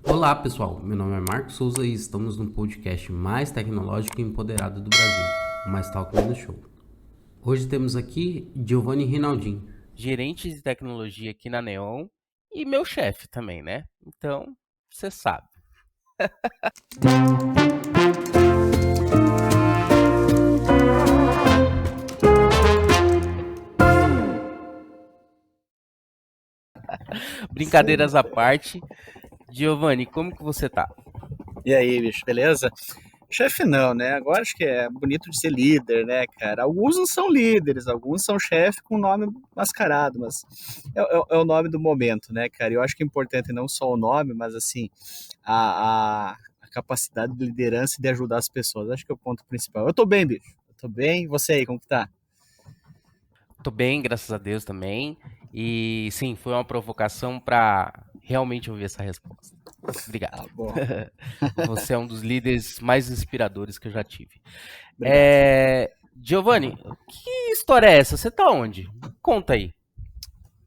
Olá pessoal, meu nome é Marcos Souza e estamos no podcast mais tecnológico e empoderado do Brasil, o Mais Talk Menos Show. Hoje temos aqui Giovanni Rinaldin. Gerente de tecnologia aqui na Neon e meu chefe também, né? Então, você sabe. Brincadeiras à parte, Giovanni, como que você tá? E aí, bicho, beleza? Chefe não, né? Agora acho que é bonito de ser líder, né, cara? Alguns não são líderes, alguns são chefe com nome mascarado, mas é o nome do momento, né, cara? Eu acho que é importante não só o nome, mas assim, a capacidade de liderança e de ajudar as pessoas. Acho que é o ponto principal. Eu tô bem, bicho. Eu tô bem. E você aí, como que tá? Tô bem, graças a Deus também. E sim, foi uma provocação para realmente ouvir essa resposta. Obrigado. Ah, bom. Você é um dos líderes mais inspiradores que eu já tive. Obrigado. Giovanni, que história é essa? Você tá onde? Conta aí.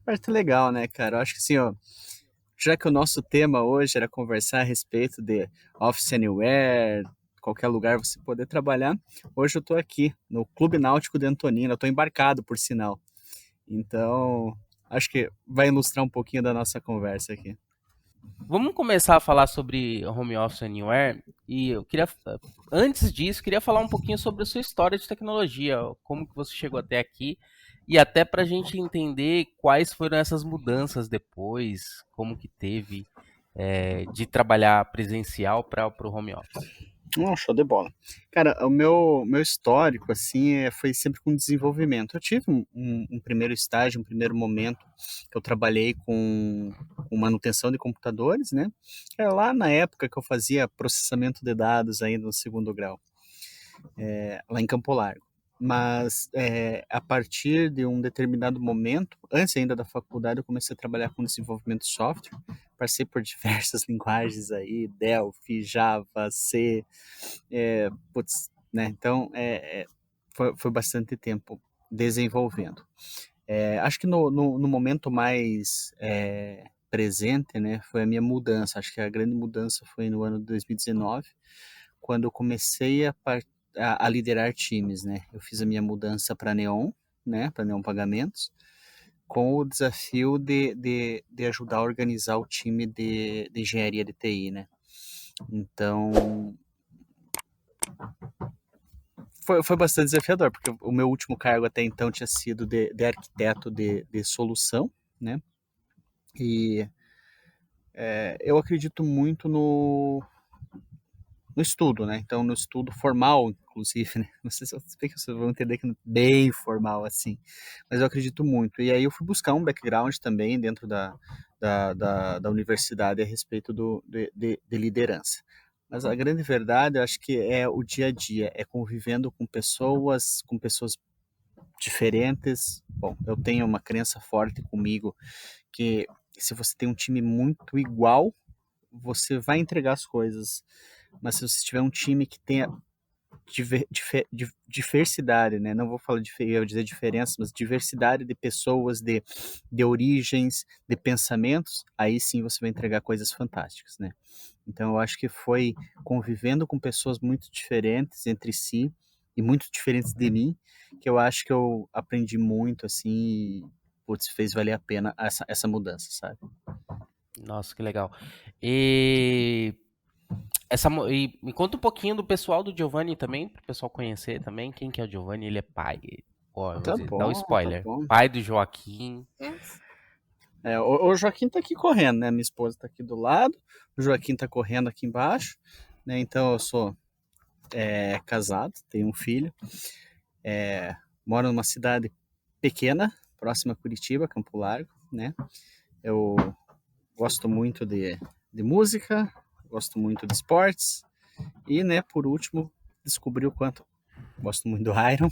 Parte legal, né, cara? Eu acho que assim, ó, já que o nosso tema hoje era conversar a respeito de Office Anywhere, qualquer lugar você poder trabalhar, hoje eu estou aqui no Clube Náutico de Antonina, eu estou embarcado, por sinal. Então, acho que vai ilustrar um pouquinho da nossa conversa aqui. Vamos começar a falar sobre Home Office Anywhere e eu queria, antes disso, queria falar um pouquinho sobre a sua história de tecnologia, como que você chegou até aqui e até para a gente entender quais foram essas mudanças depois, como que teve de trabalhar presencial para o home office. Show de bola. Cara, o meu histórico, assim, foi sempre com desenvolvimento. Eu tive um primeiro estágio, um primeiro momento que eu trabalhei com manutenção de computadores, né? Era lá na época que eu fazia processamento de dados ainda no segundo grau, lá em Campo Largo. Mas a partir de um determinado momento, antes ainda da faculdade, eu comecei a trabalhar com desenvolvimento de software. Passei por diversas linguagens aí, Delphi, Java, C, né? Então, foi bastante tempo desenvolvendo. Acho que no momento mais presente, né, foi a minha mudança. Acho que a grande mudança foi no ano de 2019, quando eu comecei a liderar times, né? Eu fiz a minha mudança para Neon, né, para Neon Pagamentos, com o desafio de ajudar a organizar o time de engenharia de TI, né? Então, foi bastante desafiador, porque o meu último cargo até então tinha sido de arquiteto de solução, né? E eu acredito muito no estudo, né? Então, no estudo formal, inclusive, né? Não sei se vocês vão entender que não é bem formal assim, mas eu acredito muito. E aí eu fui buscar um background também dentro da universidade a respeito de liderança. Mas a grande verdade, eu acho que é o dia a dia, é convivendo com pessoas diferentes. Bom, eu tenho uma crença forte comigo que se você tem um time muito igual, você vai entregar as coisas. Mas se você tiver um time que tenha diversidade, né? Não vou falar eu vou dizer diferença, mas diversidade de pessoas, de origens, de pensamentos, aí sim você vai entregar coisas fantásticas, né? Então eu acho que foi convivendo com pessoas muito diferentes entre si e muito diferentes de mim, que eu acho que eu aprendi muito, assim, e, putz, fez valer a pena essa mudança, sabe? Nossa, que legal. E e me conta um pouquinho do pessoal do Giovanni também, para o pessoal conhecer também. Quem que é o Giovanni? Ele é pai. Ó, eu vou Tá dizer, dá um bom, tá spoiler. bom. Pai do Joaquim. O Joaquim tá aqui correndo, né? Minha esposa tá aqui do lado, o Joaquim tá correndo aqui embaixo, né? Então eu sou casado, tenho um filho, moro numa cidade pequena, próxima a Curitiba, Campo Largo, né? Eu gosto muito de música, gosto muito de esportes e, né, por último, descobri o quanto gosto muito do Iron,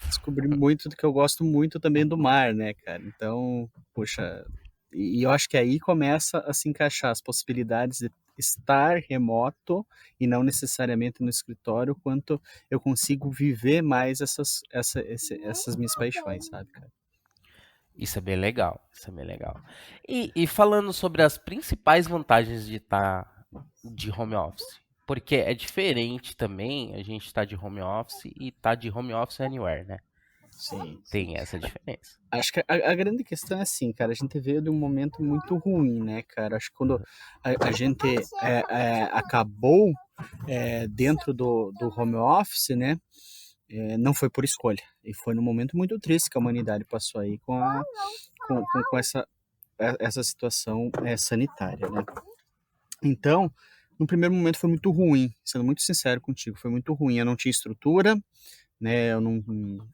descobri muito do que eu gosto muito também do mar, né, cara? Então, poxa, e eu acho que aí começa a se encaixar as possibilidades de estar remoto e não necessariamente no escritório, quanto eu consigo viver mais essas minhas paixões, sabe, cara? Isso é bem legal. Isso é bem legal. E falando sobre as principais vantagens de estar de home office? Porque é diferente também a gente tá de home office e tá de home office anywhere, né? Sim, sim. Tem essa diferença. Acho que a grande questão é assim, cara, a gente veio de um momento muito ruim, né, cara? Acho que quando a gente acabou dentro do home office, né, não foi por escolha. E foi num momento muito triste que a humanidade passou aí com essa situação sanitária, né? Então, no primeiro momento foi muito ruim, sendo muito sincero contigo, foi muito ruim. Eu não tinha estrutura, né? Eu não,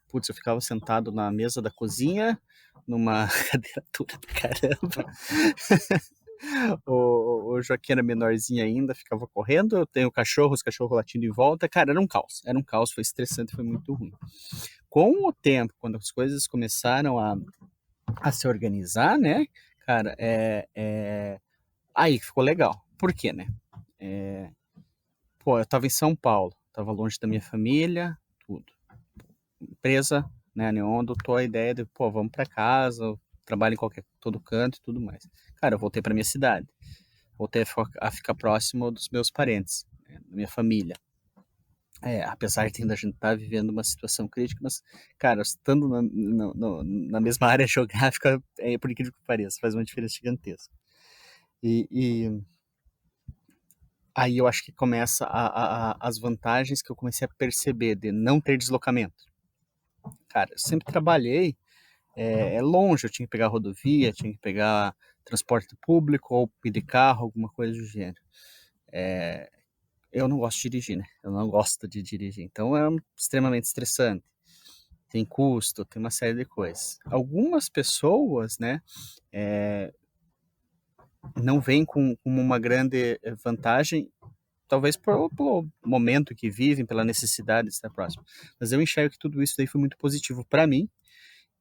putz, eu ficava sentado na mesa da cozinha, numa cadeira dura do caramba. O Joaquim era menorzinho ainda, ficava correndo. Eu tenho cachorro, os cachorros latindo em volta. Cara, era um caos, foi estressante, foi muito ruim. Com o tempo, quando as coisas começaram a se organizar, né, cara, aí ficou legal. Por quê, né? Pô, eu tava em São Paulo, tava longe da minha família, tudo. Empresa, né, a Neon adotou a ideia de, pô, vamos para casa, eu trabalho em todo canto e tudo mais. Cara, eu voltei para minha cidade, voltei a ficar próximo dos meus parentes, né, da minha família. Apesar de ainda a gente estar vivendo uma situação crítica, mas, cara, estando na mesma área geográfica, por incrível que pareça, faz uma diferença gigantesca. E aí eu acho que começa as vantagens que eu comecei a perceber de não ter deslocamento. Cara, eu sempre trabalhei longe, eu tinha que pegar rodovia, tinha que pegar transporte público ou pedir carro, alguma coisa do gênero. Eu não gosto de dirigir, né? Eu não gosto de dirigir, então é extremamente estressante. Tem custo, tem uma série de coisas. Algumas pessoas, né, não vêm com uma grande vantagem, talvez pelo momento que vivem, pela necessidade de estar próximo. Mas eu enxergo que tudo isso daí foi muito positivo para mim.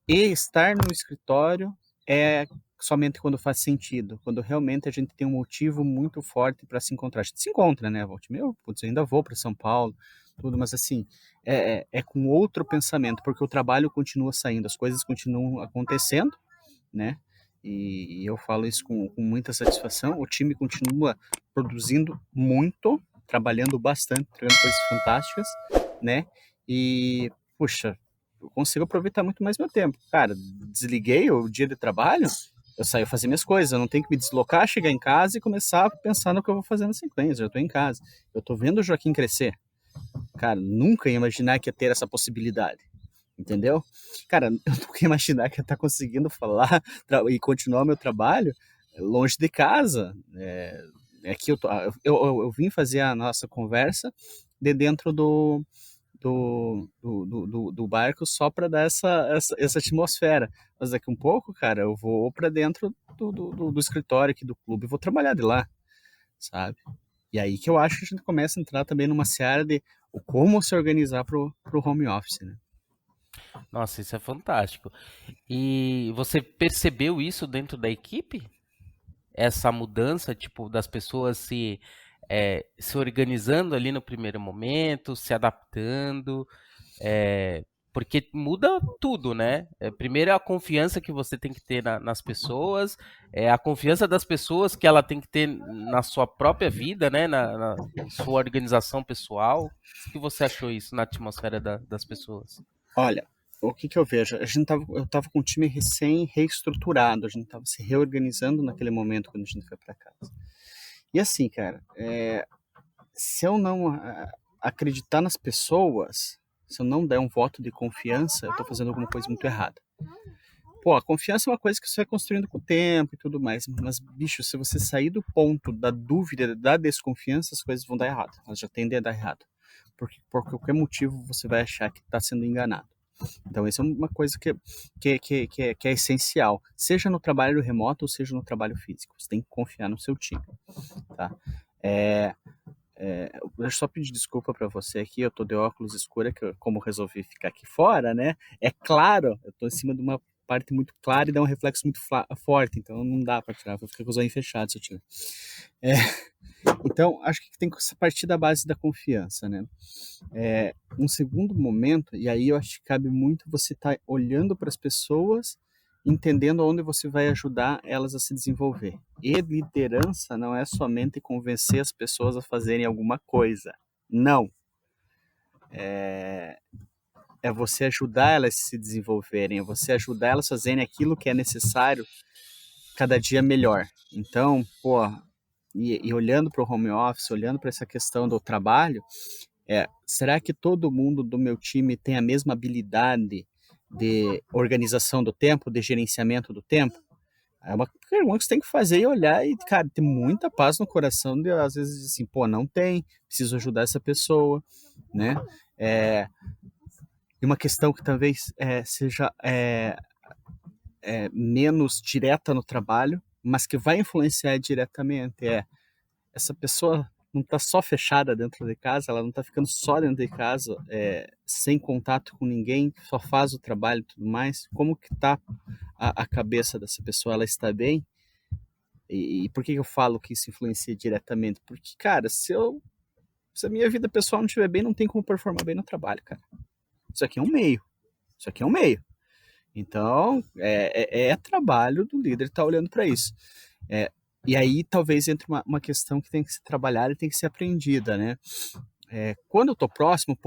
E estar no escritório é somente quando faz sentido, quando realmente a gente tem um motivo muito forte para se encontrar. A gente se encontra, né, Volte? Putz, eu ainda vou para São Paulo, tudo, mas assim, é com outro pensamento, porque o trabalho continua saindo, as coisas continuam acontecendo, né? E eu falo isso com muita satisfação. O time continua produzindo muito, trabalhando bastante, entregando coisas fantásticas, né? E, puxa, eu consigo aproveitar muito mais meu tempo. Cara, desliguei o dia de trabalho, eu saio fazer minhas coisas, eu não tenho que me deslocar, chegar em casa e começar a pensar no que eu vou fazer na sequência. Eu tô em casa, eu tô vendo o Joaquim crescer. Cara, nunca ia imaginar que ia ter essa possibilidade. Entendeu? Cara, eu nunca ia imaginar que eu ia estar conseguindo falar e continuar o meu trabalho longe de casa. Que eu vim fazer a nossa conversa de dentro do barco só para dar essa atmosfera. Mas daqui um pouco, cara, eu vou para dentro do escritório aqui do clube e vou trabalhar de lá, sabe? E aí que eu acho que a gente começa a entrar também numa seara de como se organizar pro home office, né? Nossa, isso é fantástico. E você percebeu isso dentro da equipe? Essa mudança, tipo, das pessoas se organizando ali no primeiro momento, se adaptando, porque muda tudo, né? Primeiro é a confiança que você tem que ter nas pessoas, a confiança das pessoas que ela tem que ter na sua própria vida, né? Na sua organização pessoal. O que você achou isso na atmosfera das pessoas? Olha, o que eu vejo? Eu tava com um time reestruturado, a gente tava se reorganizando naquele momento quando a gente foi para casa. E assim, cara, se eu não acreditar nas pessoas, se eu não der um voto de confiança, eu tô fazendo alguma coisa muito errada. Pô, a confiança é uma coisa que você vai construindo com o tempo e tudo mais, mas, bicho, se você sair do ponto da dúvida, da desconfiança, as coisas vão dar errado. Elas já tendem a dar errado. Porque por qualquer motivo você vai achar que está sendo enganado. Então, isso é uma coisa que é essencial, seja no trabalho remoto ou seja no trabalho físico. Você tem que confiar no seu time, tá? Deixa eu só pedir desculpa para você aqui, eu tô de óculos escura, como resolvi ficar aqui fora, né? É claro, eu tô em cima de uma parte muito clara e dá um reflexo muito forte, então não dá para tirar, vou ficar com os olhos fechados se eu tiver. Então, acho que tem que partir da base da confiança, né? Um segundo momento, e aí eu acho que cabe muito você estar olhando para as pessoas entendendo onde você vai ajudar elas a se desenvolver. E liderança não é somente convencer as pessoas a fazerem alguma coisa. Não. É você ajudar elas a se desenvolverem, é você ajudar elas a fazerem aquilo que é necessário cada dia melhor. Então, e olhando para o home office, olhando para essa questão do trabalho, será que todo mundo do meu time tem a mesma habilidade de organização do tempo, de gerenciamento do tempo? É uma pergunta que você tem que fazer e olhar e, cara, ter muita paz no coração de, às vezes, assim, não tem, preciso ajudar essa pessoa, né? E uma questão que talvez seja menos direta no trabalho, mas que vai influenciar diretamente, essa pessoa não está só fechada dentro de casa, ela não está ficando só dentro de casa, sem contato com ninguém, só faz o trabalho e tudo mais. Como que está a cabeça dessa pessoa? Ela está bem? E por que eu falo que isso influencia diretamente? Porque, cara, se a minha vida pessoal não estiver bem, não tem como performar bem no trabalho, cara. Isso aqui é um meio. Isso aqui é um meio. Então, é trabalho do líder estar olhando para isso. E aí, talvez, entre uma questão que tem que ser trabalhada e tem que ser aprendida, né? Quando eu tô próximo,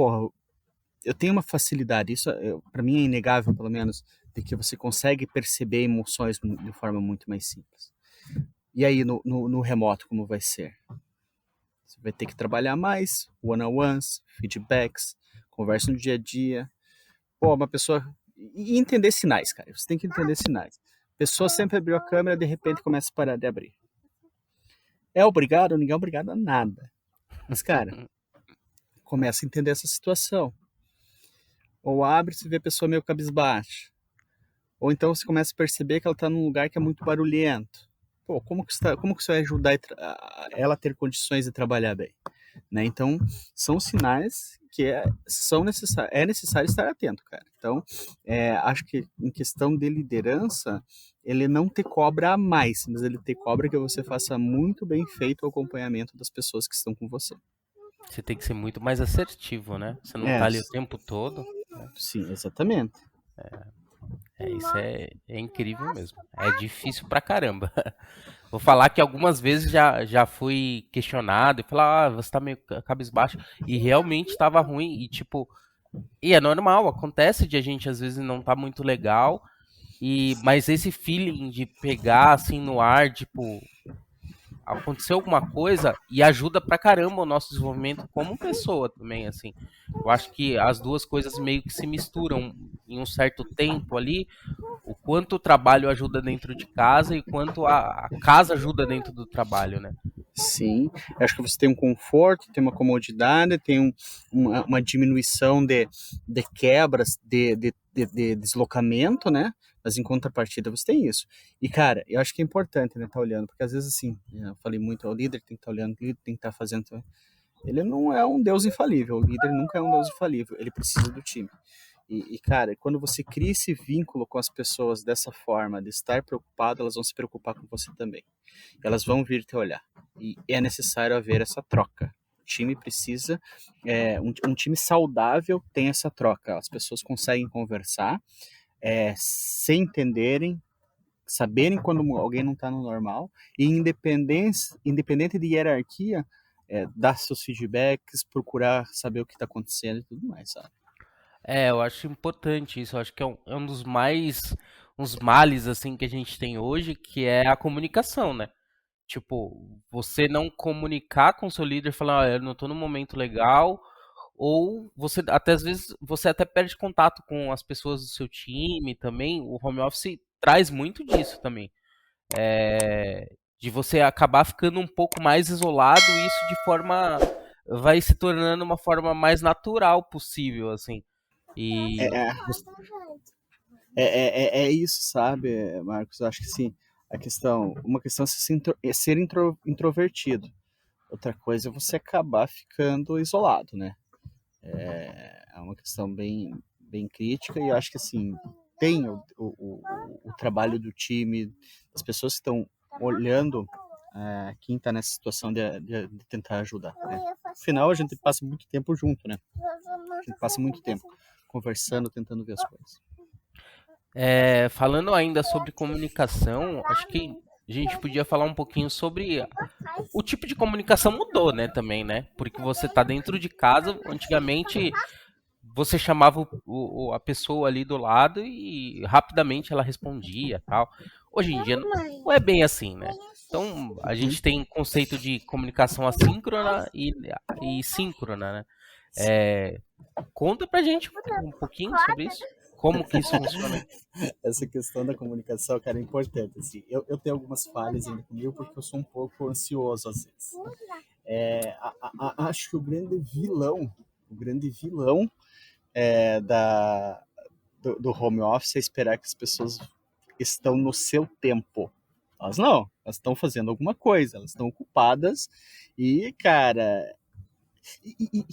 eu tenho uma facilidade, isso para mim é inegável, pelo menos, de que você consegue perceber emoções de forma muito mais simples. E aí, no remoto, como vai ser? Você vai ter que trabalhar mais, one-on-ones, feedbacks, conversa no dia a dia. Uma pessoa... E entender sinais, cara. Você tem que entender sinais. A pessoa sempre abriu a câmera, de repente começa a parar de abrir. É obrigado? Ninguém é obrigado a nada. Mas, cara, começa a entender essa situação. Ou abre e você vê a pessoa meio cabisbaixa. Ou então você começa a perceber que ela está num lugar que é muito barulhento. Como que você vai ajudar ela a ter condições de trabalhar bem? Né? Então, são sinais que é necessário estar atento, cara. Então, acho que em questão de liderança, ele não te cobra a mais, mas ele te cobra que você faça muito bem feito o acompanhamento das pessoas que estão com você. Você tem que ser muito mais assertivo, né? Você não tá ali o tempo todo. Sim, exatamente. Isso é incrível mesmo. É difícil pra caramba. Vou falar que algumas vezes já fui questionado e falar, você tá meio cabisbaixo. E realmente estava ruim. E tipo, é normal, acontece de a gente às vezes não tá muito legal. Mas esse feeling de pegar assim no ar, tipo, aconteceu alguma coisa e ajuda pra caramba o nosso desenvolvimento como pessoa também, assim. Eu acho que as duas coisas meio que se misturam em um certo tempo ali, o quanto o trabalho ajuda dentro de casa e quanto a casa ajuda dentro do trabalho, né? Sim, eu acho que você tem um conforto, tem uma comodidade, tem uma diminuição de quebras, de deslocamento, né? Mas em contrapartida você tem isso. E, cara, eu acho que é importante, né, tá olhando, porque às vezes, assim, eu falei muito, o líder tem que estar olhando, o líder tem que estar fazendo. Ele não é um Deus infalível, o líder nunca é um Deus infalível, ele precisa do time. E, cara, quando você cria esse vínculo com as pessoas dessa forma, de estar preocupado, elas vão se preocupar com você também. Elas vão vir te olhar. E é necessário haver essa troca. O time precisa, um time saudável tem essa troca. As pessoas conseguem conversar, se entenderem, saberem quando alguém não está no normal, e independente de hierarquia, dar seus feedbacks, procurar saber o que está acontecendo e tudo mais, sabe? Eu acho importante isso. Eu acho que é um dos uns males assim que a gente tem hoje, que é a comunicação, né? Tipo, você não comunicar com seu líder, falar, eu não tô num momento legal, ou você até às vezes você até perde contato com as pessoas do seu time também. O home office traz muito disso também. De você acabar ficando um pouco mais isolado, e isso de forma vai se tornando uma forma mais natural possível, assim. É, E é, é isso, sabe, Marcos? Eu acho que sim. Uma questão é ser introvertido. Outra coisa é você acabar ficando isolado, né? É uma questão bem crítica e eu acho que assim tem o trabalho do time, das pessoas que estão olhando quem está nessa situação de tentar ajudar. Né? Afinal, a gente passa muito tempo junto, né? A gente passa muito tempo conversando, tentando ver as coisas. Falando ainda sobre comunicação, acho que a gente podia falar um pouquinho sobre o tipo de comunicação mudou, né, também, né? Porque você tá dentro de casa, antigamente você chamava a pessoa ali do lado e rapidamente ela respondia, tal. Hoje em dia não é bem assim, né? Então a Uhum. gente tem conceito de comunicação assíncrona e síncrona, né? É, conta pra gente um pouquinho sobre isso. Como que isso funciona? Essa questão da comunicação, cara, é importante. Assim, eu tenho algumas falhas ainda comigo porque eu sou um pouco ansioso às vezes. Acho que o grande vilão do home office é esperar que as pessoas estão no seu tempo. Elas não, elas estão fazendo alguma coisa, elas estão ocupadas e, cara,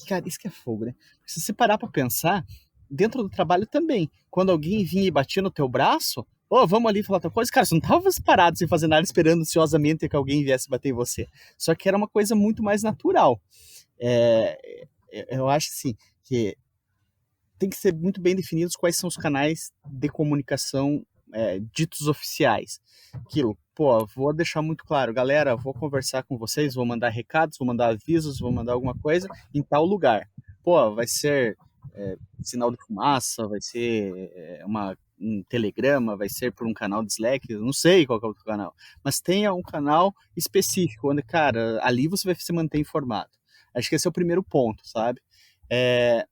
cara, isso que é fogo, né? Se você parar pra pensar, dentro do trabalho também, quando alguém vinha e batia no teu braço, ô, vamos ali falar outra coisa, cara, você não tava parado sem fazer nada, esperando ansiosamente que alguém viesse bater em você. Só que era uma coisa muito mais natural. Eu acho assim que tem que ser muito bem definidos quais são os canais de comunicação ditos oficiais. Aquilo, pô, vou deixar muito claro, galera, vou conversar com vocês, vou mandar recados, vou mandar avisos, vou mandar alguma coisa em tal lugar. Pô, vai ser sinal de fumaça, vai ser um telegrama, vai ser por um canal de Slack, eu não sei qual que é o canal, mas tenha um canal específico, onde, cara, ali você vai se manter informado. Acho que esse é o primeiro ponto, sabe? É,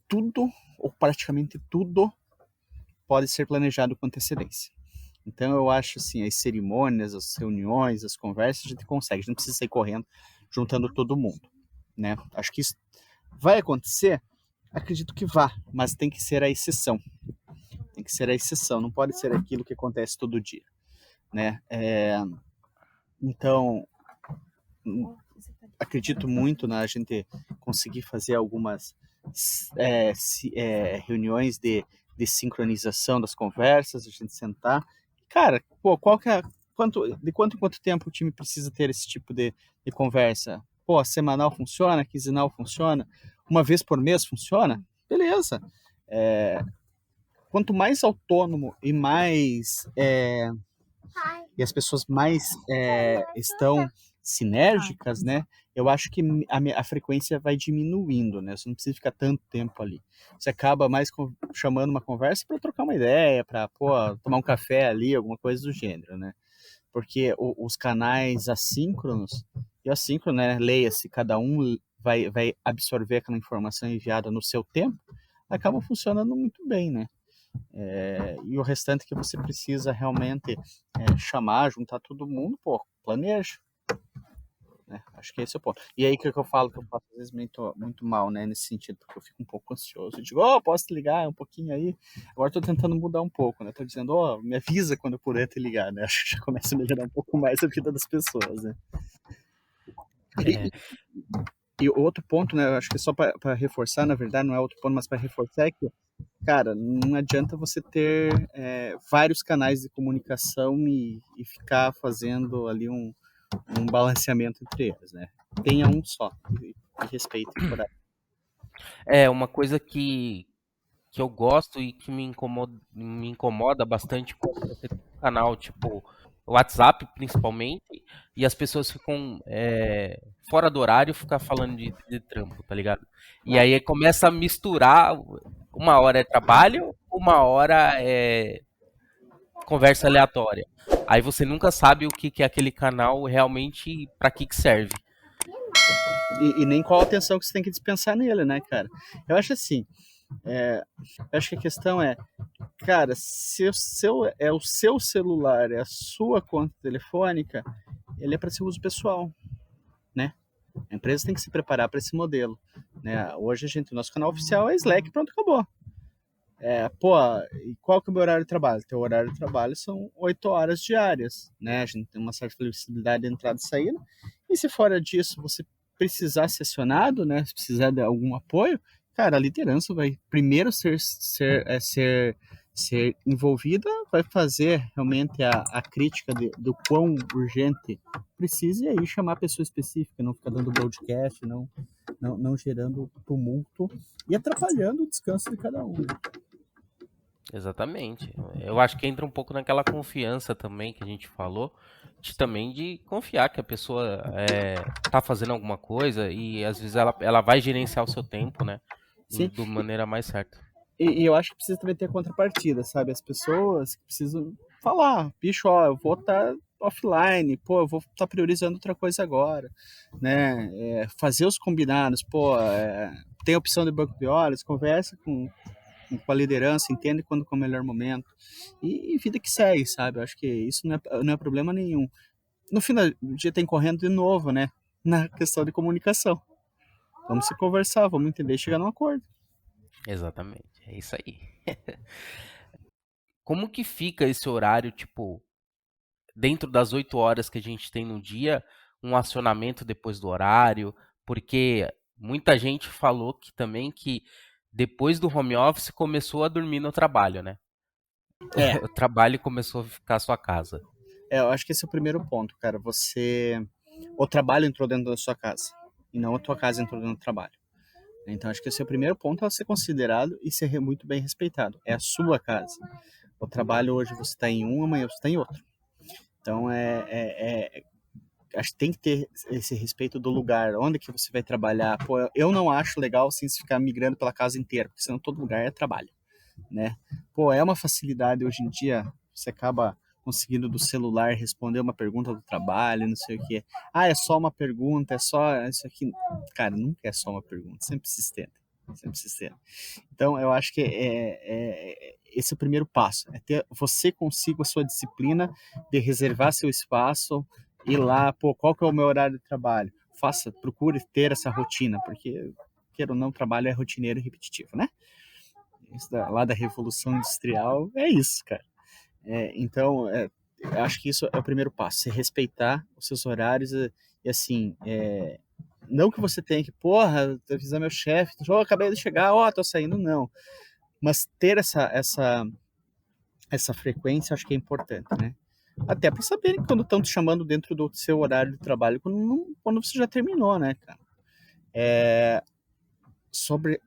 tudo, ou praticamente tudo, pode ser planejado com antecedência. Então eu acho assim, as cerimônias, as reuniões, as conversas, a gente consegue, a gente não precisa sair correndo, juntando todo mundo, né? Acho que isso vai acontecer, acredito que vá, mas tem que ser a exceção. Tem que ser a exceção, não pode ser aquilo que acontece todo dia, né? Então, acredito muito na gente conseguir fazer algumas reuniões de sincronização das conversas, a gente sentar. Cara, pô, de quanto em quanto tempo o time precisa ter esse tipo de conversa? Pô, semanal funciona, quinzenal funciona, uma vez por mês funciona? Beleza. Quanto mais autônomo e as pessoas mais estão sinérgicas, né? Eu acho que a frequência vai diminuindo, né? Você não precisa ficar tanto tempo ali. Você acaba mais chamando uma conversa para trocar uma ideia, para tomar um café ali, alguma coisa do gênero, né? Porque os canais assíncronos e assíncrono, né? Leia-se, cada um vai absorver aquela informação enviada no seu tempo, acabam funcionando muito bem, né? E o restante que você precisa realmente chamar, juntar todo mundo, pô, planeja. Né? Acho que esse é o ponto. E aí que eu falo que eu faço às vezes muito, muito mal, né? Nesse sentido, porque eu fico um pouco ansioso. Eu digo, posso te ligar um pouquinho aí? Agora tô tentando mudar um pouco, né? Tô dizendo, me avisa quando eu puder te ligar, né? Acho que já começa a melhorar um pouco mais a vida das pessoas, né? É, E outro ponto, né? Eu acho que só para reforçar, na verdade, não é outro ponto, mas para reforçar é que, cara, não adianta você ter vários canais de comunicação e ficar fazendo ali um balanceamento entre eles, né? Tenha um só e respeite por aí. uma coisa que eu gosto e que me incomoda bastante quando você tem um canal, tipo, WhatsApp principalmente, e as pessoas ficam fora do horário ficar falando de trampo, tá ligado? E aí começa a misturar, uma hora é trabalho, uma hora é conversa aleatória. Aí você nunca sabe o que é aquele canal realmente, pra que serve. E nem qual a atenção que você tem que dispensar nele, né, cara? Eu acho assim, eu acho que a questão é, cara, se o seu celular, é a sua conta telefônica, ele é para seu uso pessoal, né? A empresa tem que se preparar para esse modelo, né? Hoje o nosso canal oficial é Slack, pronto, acabou. E qual que é o meu horário de trabalho? Teu horário de trabalho são 8 horas diárias, né? A gente tem uma certa flexibilidade de entrada e saída. E se fora disso você precisar ser acionado, né? Se precisar de algum apoio, cara, a liderança vai primeiro ser envolvida, vai fazer realmente a crítica do quão urgente precisa e aí chamar a pessoa específica, não ficar dando broadcast, não gerando tumulto e atrapalhando o descanso de cada um. Exatamente. Eu acho que entra um pouco naquela confiança também que a gente falou, de confiar que a pessoa tá fazendo alguma coisa e às vezes ela vai gerenciar o seu tempo, né? Sim, Da maneira mais certa. e eu acho que precisa também ter a contrapartida, sabe? As pessoas que precisam falar, bicho, ó, eu vou estar offline, pô, eu vou estar priorizando outra coisa agora, né? Fazer os combinados, pô, tem a opção de banco de horas, conversa com a liderança, entende quando que é o melhor momento, e vida que segue, sabe? Eu acho que isso não é problema nenhum. No final do dia tem correndo de novo, né? Na questão de comunicação. Vamos se conversar, vamos entender e chegar num acordo. Exatamente. É isso aí. Como que fica esse horário, tipo, dentro das 8 horas que a gente tem no dia, um acionamento depois do horário? Porque muita gente falou que também que depois do home office começou a dormir no trabalho, né? É, O trabalho começou a ficar a sua casa. eu acho que esse é o primeiro ponto, cara. O trabalho entrou dentro da sua casa e não a tua casa entrou dentro do trabalho. Então acho que esse é o primeiro ponto a ser considerado e ser muito bem respeitado. É a sua casa. O trabalho hoje você está em um, amanhã você está em outro. Então acho que tem que ter esse respeito do lugar, onde que você vai trabalhar. Pô, eu não acho legal assim se ficar migrando pela casa inteira, porque senão todo lugar é trabalho, né? Pô, é uma facilidade hoje em dia, você acaba conseguindo do celular responder uma pergunta do trabalho, não sei o quê. Ah, é só uma pergunta, é só isso aqui. Cara, nunca é só uma pergunta, sempre se estende. Sempre se estende. Então, eu acho que esse é o primeiro passo, é ter você consigo a sua disciplina de reservar seu espaço, ir lá, pô, qual que é o meu horário de trabalho? Procure ter essa rotina, porque, queira ou não, trabalho é rotineiro e repetitivo, né? Lá da Revolução Industrial, é isso, cara. Então, eu acho que isso é o primeiro passo, você respeitar os seus horários e assim, não que você tenha que, porra, avisar meu chefe, acabei de chegar, tô saindo, não. Mas ter essa frequência, acho que é importante, né? Até para saberem quando estão te chamando dentro do seu horário de trabalho, quando você já terminou, né, cara? Sobre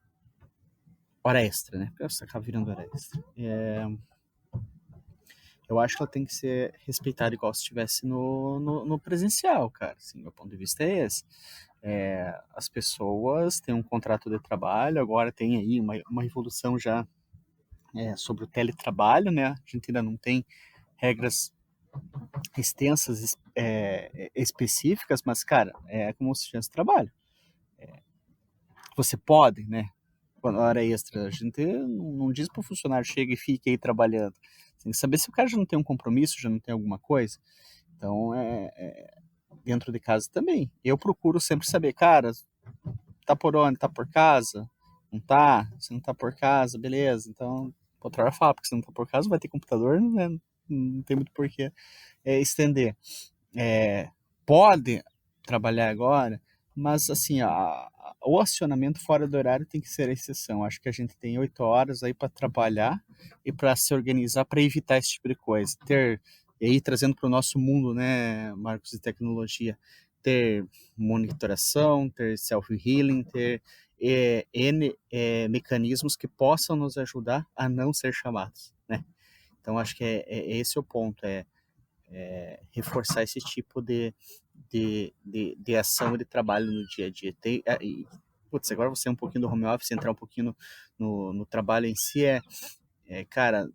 hora extra, né? Porque você acaba virando hora extra. Eu acho que ela tem que ser respeitada igual se estivesse no presencial, cara. Assim, meu ponto de vista é esse. As pessoas têm um contrato de trabalho, agora tem aí uma evolução já sobre o teletrabalho, né? A gente ainda não tem regras extensas, específicas, mas, cara, é como se tivesse trabalho. Você pode, né? Quando a hora extra, a gente não diz para o funcionário chega e fique aí trabalhando. Tem que saber se o cara já não tem um compromisso, já não tem alguma coisa. Então, dentro de casa também. Eu procuro sempre saber, cara, tá por onde? Tá por casa? Não tá? Se não tá por casa, beleza. Então, outra hora fala, porque se não tá por casa, vai ter computador, né? Não tem muito porquê estender. Pode trabalhar agora, mas assim, o acionamento fora do horário tem que ser a exceção. Acho que a gente tem 8 horas aí para trabalhar e para se organizar para evitar esse tipo de coisa. E aí trazendo para o nosso mundo, né, Marcos, de tecnologia, ter monitoração, ter self-healing, ter N mecanismos que possam nos ajudar a não ser chamados, né? Então acho que esse é o ponto, reforçar esse tipo de ação e de trabalho no dia a dia. Putz, agora você é um pouquinho do home office, entrar um pouquinho no trabalho em si, cara,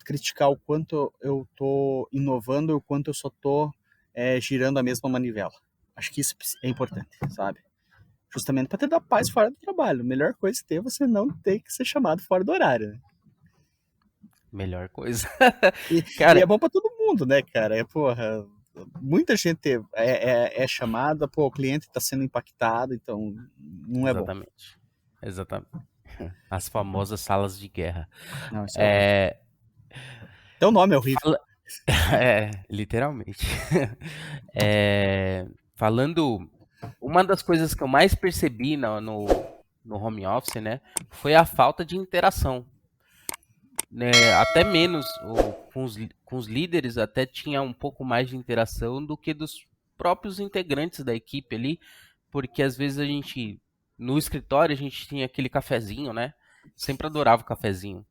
criticar o quanto eu tô inovando e o quanto eu só tô girando a mesma manivela. Acho que isso é importante, sabe? Justamente para ter da paz fora do trabalho. A melhor coisa que tem é você não ter que ser chamado fora do horário, né? Melhor coisa. E é Cara, bom para todo mundo, né, cara? Porra, muita gente é chamada, pô, o cliente está sendo impactado, então não é bom. exatamente. Exatamente. As famosas salas de guerra. Não, isso é horrível. É, Teu nome é horrível. fala- literalmente. Falando, uma das coisas que eu mais percebi no home office, né, foi a falta de interação, né, até menos com os líderes até tinha um pouco mais de interação do que dos próprios integrantes da equipe ali, porque às vezes a gente no escritório a gente tinha aquele cafezinho, né? Sempre adorava o cafezinho.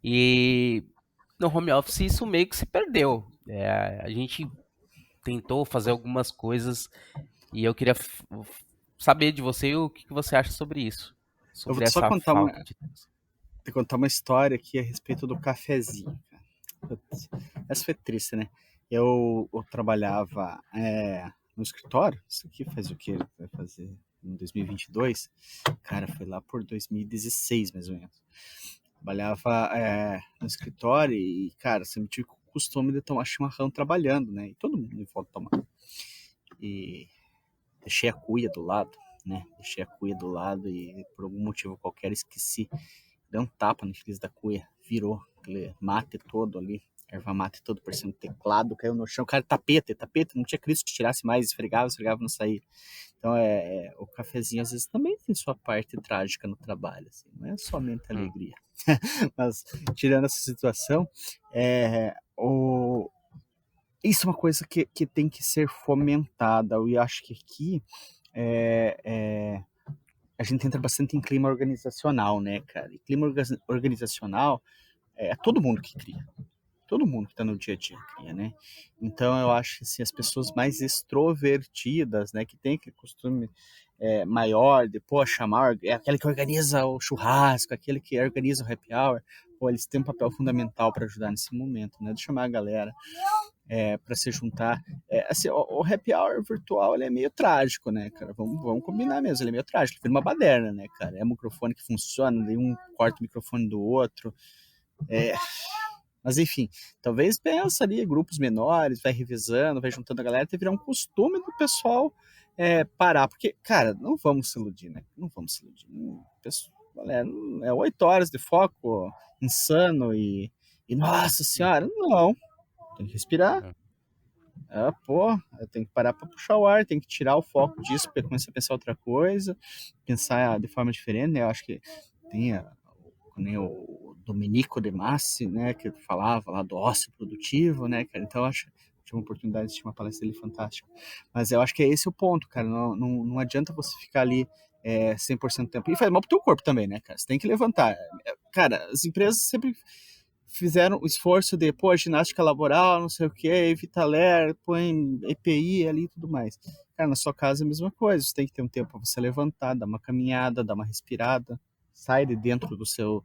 E no home office isso meio que se perdeu. A gente tentou fazer algumas coisas e eu queria saber de você o que você acha sobre isso, Eu vou sobre só essa falta de tempo. contar uma história aqui a respeito do cafezinho, cara. Putz, essa foi triste, né? Eu trabalhava no escritório, isso aqui faz o quê? Vai fazer em 2022? Cara, foi lá por 2016, mais ou menos. Trabalhava no escritório e, cara, sempre tive o costume de tomar chimarrão trabalhando, né? E todo mundo em volta tomava. E deixei a cuia do lado, né? Deixei a cuia do lado e por algum motivo qualquer esqueci. Deu um tapa no infeliz da cuia, virou aquele mate todo ali, erva mate todo por cima do teclado, caiu no chão. Cara, tapete, não tinha Cristo que tirasse mais, esfregava, não saía. Então, o cafezinho às vezes também tem sua parte trágica no trabalho, assim, não é somente Hum. alegria. Mas, tirando essa situação, isso é uma coisa que tem que ser fomentada. Eu acho que aqui a gente entra bastante em clima organizacional, né, cara? E clima organizacional é todo mundo que cria. Todo mundo que está no dia a dia cria, né? Então eu acho que assim, as pessoas mais extrovertidas, né, que tem aquele costume maior de, pô, chamar, é aquele que organiza o churrasco, aquele que organiza o happy hour, pô, eles têm um papel fundamental para ajudar nesse momento, né? De chamar a galera para se juntar. Assim, o happy hour virtual ele é meio trágico, né, cara? Vamos combinar mesmo, ele é meio trágico, ele vira uma baderna, né, cara? É um microfone que funciona, daí um corta o microfone do outro. Mas enfim, talvez pensa ali, grupos menores, vai revisando, vai juntando a galera, até virar um costume do pessoal parar. Porque, cara, não vamos se iludir, né? Não vamos se iludir. Galera, 8 horas de foco insano e nossa senhora, não. Tem que respirar. Pô, tem que parar para puxar o ar, tem que tirar o foco disso para começar a pensar outra coisa, pensar de forma diferente, né? Eu acho que tem nem o Domenico De Masi, né, que falava lá do ócio produtivo, né, cara, então eu acho tive uma oportunidade de assistir uma palestra dele fantástica, mas eu acho que é esse o ponto, cara, não adianta você ficar ali 100% do tempo, e faz mal pro teu corpo também, né, cara, você tem que levantar, cara, as empresas sempre fizeram o esforço de, pô, ginástica laboral, não sei o que, Vitaler, põe EPI ali e tudo mais. Cara, na sua casa é a mesma coisa, você tem que ter um tempo para você levantar, dar uma caminhada, dar uma respirada, sai de dentro do seu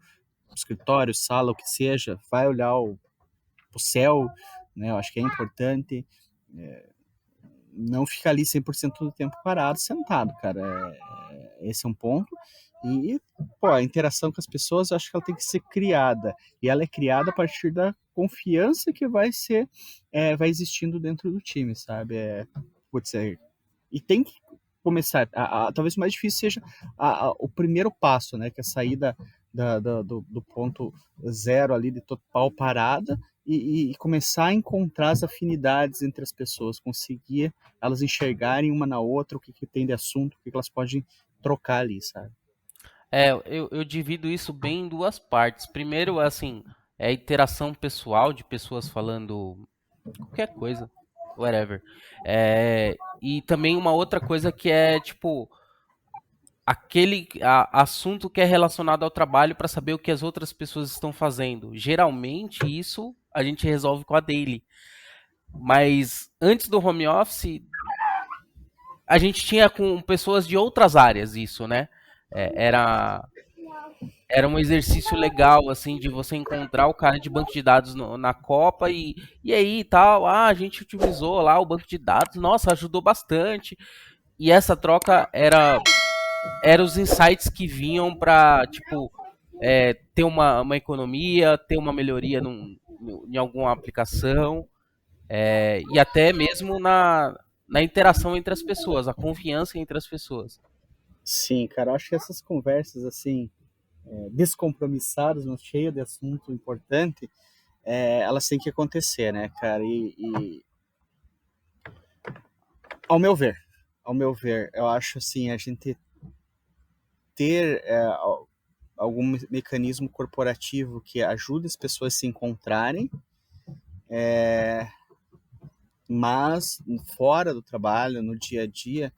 escritório, sala, o que seja, vai olhar o céu, né? Eu acho que é importante. Não ficar ali 100% do tempo parado, sentado, cara. Esse é um ponto. E, pô, a interação com as pessoas, eu acho que ela tem que ser criada. E ela é criada a partir da confiança que vai existindo dentro do time, sabe? Putz, e tem que começar. Talvez o mais difícil seja o primeiro passo, né? Que é sair do ponto zero ali de total parada e começar a encontrar as afinidades entre as pessoas, conseguir elas enxergarem uma na outra o que tem de assunto, o que elas podem trocar ali, sabe? Eu divido isso bem em duas partes. Primeiro, assim, é a interação pessoal de pessoas falando qualquer coisa, whatever. E também uma outra coisa que é, tipo, aquele assunto que é relacionado ao trabalho para saber o que as outras pessoas estão fazendo. Geralmente, isso a gente resolve com a daily. Mas antes do home office, a gente tinha com pessoas de outras áreas isso, né? Era um exercício legal, assim, de você encontrar o cara de banco de dados na Copa e aí tal, a gente utilizou lá o banco de dados, nossa, ajudou bastante. E essa troca era os insights que vinham para, tipo, ter uma economia, ter uma melhoria em alguma aplicação, e até mesmo na interação entre as pessoas, a confiança entre as pessoas. Sim, cara, eu acho que essas conversas, assim, descompromissadas, mas cheias de assunto importante, elas têm que acontecer, né, cara? E ao meu ver, eu acho assim, a gente ter algum mecanismo corporativo que ajude as pessoas a se encontrarem, mas fora do trabalho, no dia a dia,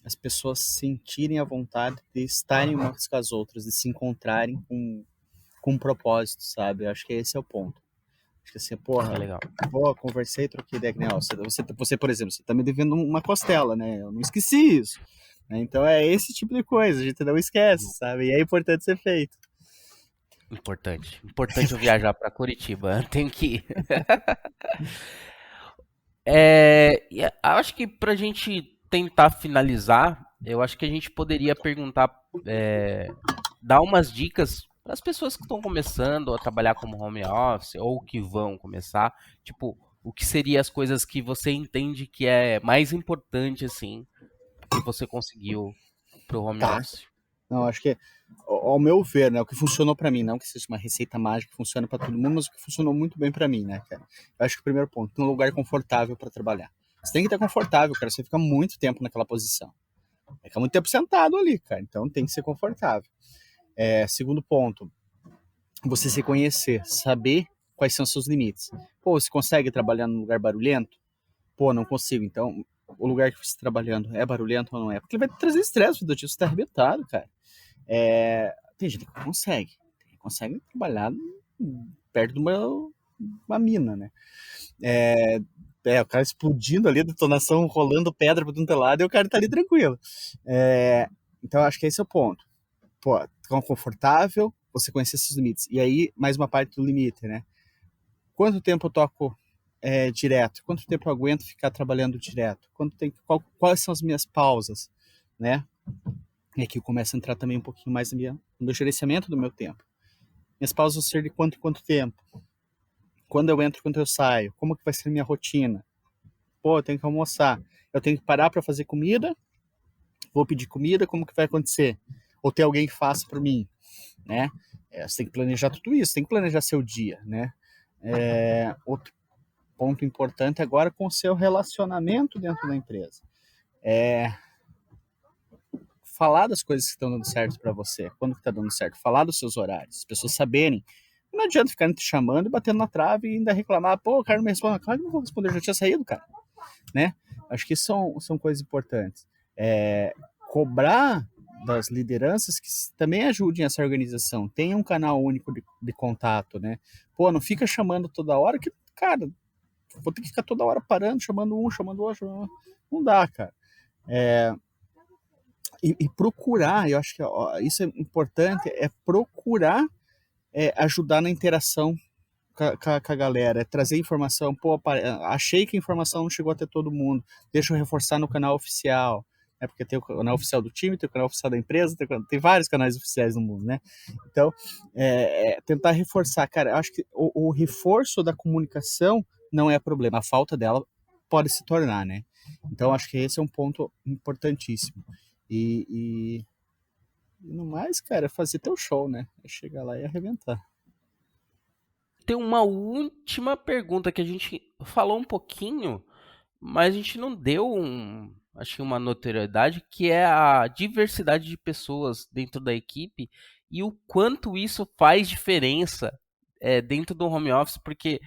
as pessoas sentirem a vontade de estarem umas com as outras, de se encontrarem com um propósito, sabe? Eu acho que esse é o ponto. Acho que assim, porra, Legal. conversei, troquei ideia, que nem, ó, você, por exemplo, você tá me devendo uma costela, né? Eu não esqueci isso. Né? Então é esse tipo de coisa, a gente não esquece, sabe? E é importante ser feito. Importante. Importante eu viajar para Curitiba. Tenho que ir. Acho que para a gente tentar finalizar, eu acho que a gente poderia perguntar, dar umas dicas para as pessoas que estão começando a trabalhar como home office ou que vão começar. Tipo, o que seriam as coisas que você entende que é mais importante, assim, que você conseguiu pro home Tá. office? Não, acho que, ao meu ver, né, o que funcionou pra mim, não que seja uma receita mágica que funciona pra todo mundo, mas o que funcionou muito bem pra mim, né, cara? Eu acho que o primeiro ponto, ter um lugar confortável pra trabalhar. Você tem que estar confortável, cara, você fica muito tempo naquela posição. Fica muito tempo sentado ali, cara, então tem que ser confortável. Segundo ponto, você se conhecer, saber quais são os seus limites. Pô, você consegue trabalhar num lugar barulhento? Pô, não consigo. Então, o lugar que você está trabalhando é barulhento ou não é? Porque ele vai te trazer estresse do dia, você tá arrebentado, cara. Tem gente que consegue trabalhar perto de uma mina, né? O cara explodindo ali, detonação, rolando pedra pra todo lado, e o cara tá ali tranquilo. Então, acho que esse é o ponto. Pô, ficar confortável, você conhecer seus limites. E aí, mais uma parte do limite, né? Quanto tempo eu toco direto? Quanto tempo eu aguento ficar trabalhando direto? Quais são as minhas pausas, né? E aqui eu começo a entrar também um pouquinho mais no meu gerenciamento do meu tempo. Minhas pausas vão ser de quanto em quanto tempo? Quando eu entro, quando eu saio? Como que vai ser a minha rotina? Pô, eu tenho que almoçar. Eu tenho que parar para fazer comida? Vou pedir comida? Como que vai acontecer? Ou ter alguém que faça para mim, né? Você tem que planejar tudo isso, tem que planejar seu dia, né? Outro ponto importante agora com o seu relacionamento dentro da empresa. Falar das coisas que estão dando certo para você, quando que tá dando certo, falar dos seus horários, as pessoas saberem. Não adianta ficar te chamando e batendo na trave e ainda reclamar, pô, o cara não me responde. Claro que não vou responder, eu já tinha saído, cara. Né? Acho que são coisas importantes. Cobrar das lideranças que também ajudem essa organização. Tenha um canal único de contato, né? Pô, não fica chamando toda hora que, cara, vou ter que ficar toda hora parando, chamando um, chamando outro. Não dá, cara. E procurar, eu acho que isso é importante, é procurar ajudar na interação com a galera, trazer informação. Pô, achei que a informação não chegou até todo mundo, deixa eu reforçar no canal oficial. Porque tem o canal oficial do time, tem o canal oficial da empresa, tem vários canais oficiais no mundo, né? Então, tentar reforçar. Cara, eu acho que o reforço da comunicação não é problema, a falta dela pode se tornar, né? Então, acho que esse é um ponto importantíssimo. E no mais, cara, é fazer teu show, né? É chegar lá e arrebentar. Tem uma última pergunta que a gente falou um pouquinho, mas a gente não deu acho que uma notoriedade, que é a diversidade de pessoas dentro da equipe e o quanto isso faz diferença dentro do home office, porque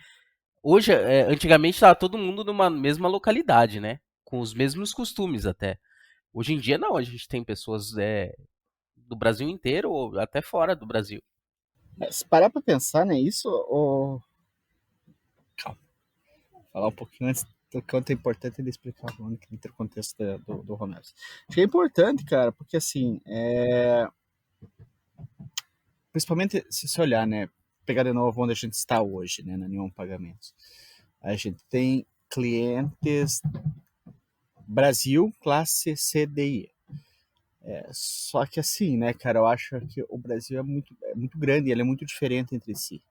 hoje, antigamente estava todo mundo numa mesma localidade, né? Com os mesmos costumes até. Hoje em dia não, a gente tem pessoas do Brasil inteiro ou até fora do Brasil. Se parar pra pensar, né, isso, calma, falar um pouquinho antes do quanto é importante ele explicar o que entra o contexto do home office. Acho que é importante, cara, porque assim, principalmente se você olhar, né, pegar de novo onde a gente está hoje, né, na Neon Pagamentos. A gente tem clientes Brasil, classe CDI. Só que assim, né, cara, eu acho que o Brasil é muito grande, ele é muito diferente entre si.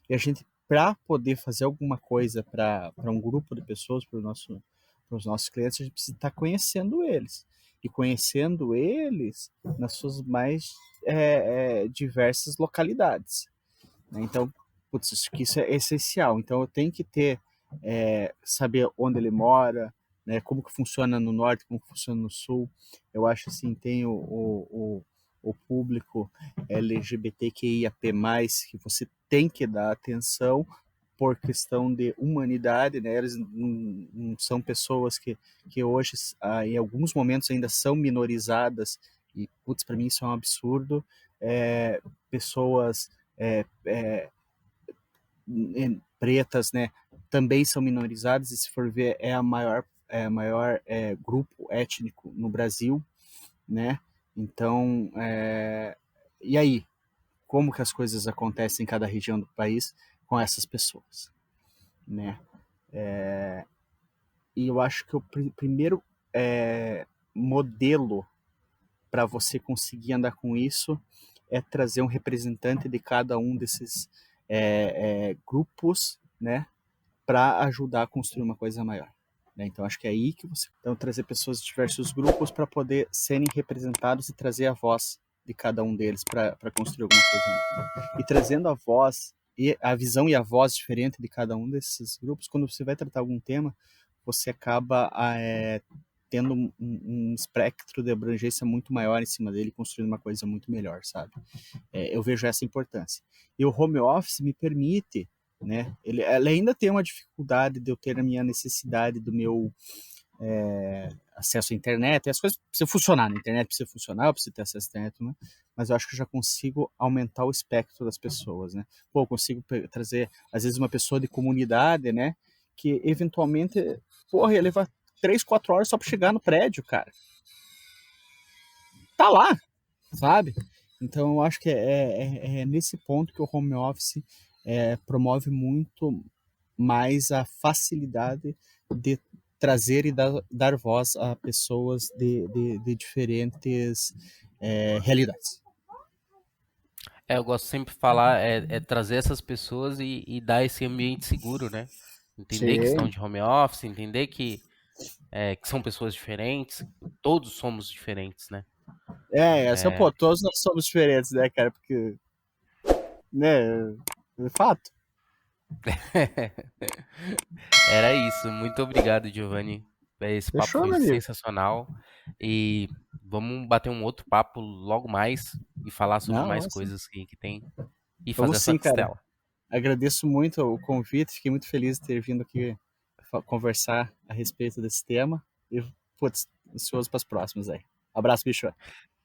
E a gente, para poder fazer alguma coisa para um grupo de pessoas, para os nossos clientes, a gente precisa estar conhecendo eles. E conhecendo eles nas suas mais diversas localidades. Né? Então, putz, isso é essencial. Então, eu tenho que saber onde ele mora, né? Como que funciona no norte, como que funciona no sul. Eu acho assim, tem o público LGBTQIAP+, que você tem que dar atenção por questão de humanidade, né? Eles não são pessoas que hoje, em alguns momentos, ainda são minorizadas, e, putz, para mim isso é um absurdo. Pessoas pretas, né, também são minorizadas, e se for ver, é a maior grupo étnico no Brasil, né? Então, e aí? Como que as coisas acontecem em cada região do país com essas pessoas, né? E eu acho que o primeiro modelo para você conseguir andar com isso é trazer um representante de cada um desses grupos, né, para ajudar a construir uma coisa maior. Né? Então, acho que é aí que você... Então, trazer pessoas de diversos grupos para poder serem representados e trazer a voz de cada um deles para construir alguma coisa. E trazendo a voz, e a visão e a voz diferente de cada um desses grupos, quando você vai tratar algum tema, você acaba tendo um espectro de abrangência muito maior em cima dele, construindo uma coisa muito melhor, sabe? Eu vejo essa importância. E o home office me permite, né? Ela ainda tem uma dificuldade de eu ter a minha necessidade do meu acesso à internet, as coisas precisam funcionar, na internet precisa funcionar, eu preciso ter acesso à internet, né? Mas eu acho que eu já consigo aumentar o espectro das pessoas, né? Pô, eu consigo trazer, às vezes, uma pessoa de comunidade, né? Que eventualmente, porra, ia levar 3, 4 horas só para chegar no prédio, cara. Tá lá, sabe? Então, eu acho que é nesse ponto que o home office promove muito mais a facilidade de trazer e dar voz a pessoas de diferentes realidades. Eu gosto sempre de falar, trazer essas pessoas e dar esse ambiente seguro, né? Entender que estão Sim. de home office, entender que são pessoas diferentes, todos somos diferentes, né? Pô, todos nós somos diferentes, né, cara? Porque, né, é fato. Era isso. Muito obrigado, Giovanni. Esse papo Fechou, foi meu amigo? sensacional. E vamos bater um outro papo logo mais e falar sobre Não, mais vamos sim. coisas que tem e fazer Vamos essa sim, cara. costela. Agradeço muito o convite, fiquei muito feliz de ter vindo aqui conversar a respeito desse tema. E, putz, ansioso para as próximas aí. Abraço, bicho.